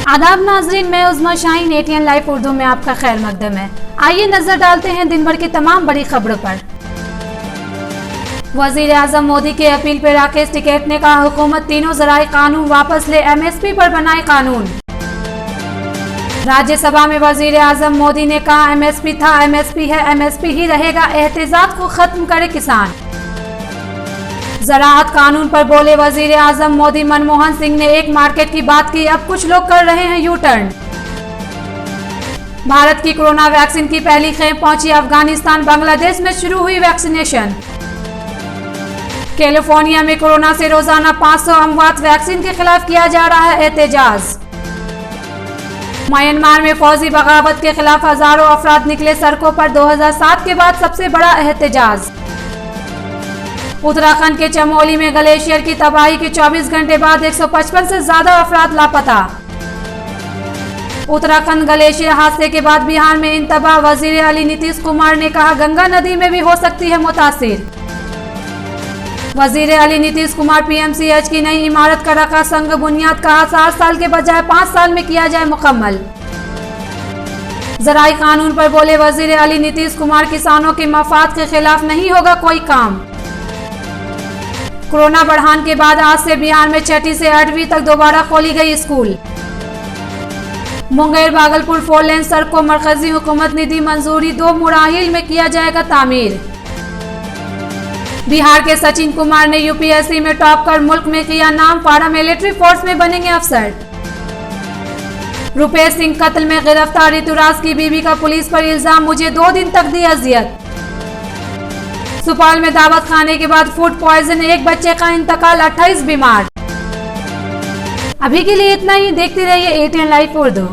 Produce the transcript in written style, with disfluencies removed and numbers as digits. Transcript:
आदाब नाजरीन, मैं उज़्मा शाहीन, ATN लाइव उर्दू में आपका खैर मकदम है। आइए नजर डालते हैं दिन भर की तमाम बड़ी खबरों पर। वजीर आजम मोदी के अपील पर राकेश टिकैत ने कहा, हुकूमत तीनों जराए कानून वापस ले, MSP पर बनाए कानून। राज्यसभा में वजीर आजम मोदी ने कहा, MSP था, MSP है, MSP ही रहेगा, एहतजाज को खत्म करे किसान। ज़राअत कानून पर बोले वजीर आजम मोदी, मनमोहन सिंह ने एक मार्केट की बात की, अब कुछ लोग कर रहे हैं यू टर्न। भारत की कोरोना वैक्सीन की पहली खेप पहुंची अफगानिस्तान, बांग्लादेश में शुरू हुई वैक्सीनेशन। कैलिफोर्निया में कोरोना से रोजाना 500 अमवात, वैक्सीन के खिलाफ किया जा रहा है एहतजाज। म्यांमार में फौजी बगावत के खिलाफ हजारों अफराद निकले सड़कों पर, 2007 के बाद सबसे बड़ा एहतजाज। उत्तराखंड के चमोली में ग्लेशियर की तबाही के 24 घंटे बाद 155 से ज्यादा अफराद लापता। उत्तराखंड ग्लेशियर हादसे के बाद बिहार में इंतबाह, वजीर अली नीतीश कुमार ने कहा, गंगा नदी में भी हो सकती है मुतासिर। वजीर अली नीतीश कुमार PMCH की नई इमारत का रखा संग बुनियाद, कहा 7 साल के बजाय 5 साल में किया जाए मुकम्मल। ज़राई कानून पर बोले वजीर अली नीतीश कुमार, किसानों के मफाद के खिलाफ नहीं होगा कोई काम। कोरोना बढ़ान के बाद आज से बिहार में 6ठी से 8वीं तक दोबारा खोली गई स्कूल। मुंगेर भागलपुर 4 लेन सड़क को मरकजी हुकूमत निधि मंजूरी, 2 मुराहिल में किया जाएगा तामीर। बिहार के सचिन कुमार ने UPSC में टॉप कर मुल्क में किया नाम, पारा मिलिट्री फोर्स में बनेंगे अफसर। रुपेश सिंह कत्ल में गिरफ्तार ऋतुराज की बीवी का पुलिस पर इल्जाम, मुझे 2 दिन तक दी अजियत। सुपौल में दावत खाने के बाद फूड पॉइजन, एक बच्चे का इंतकाल, 28 बीमार। अभी के लिए इतना ही, देखते रहिए ATN लाइव उर्दू।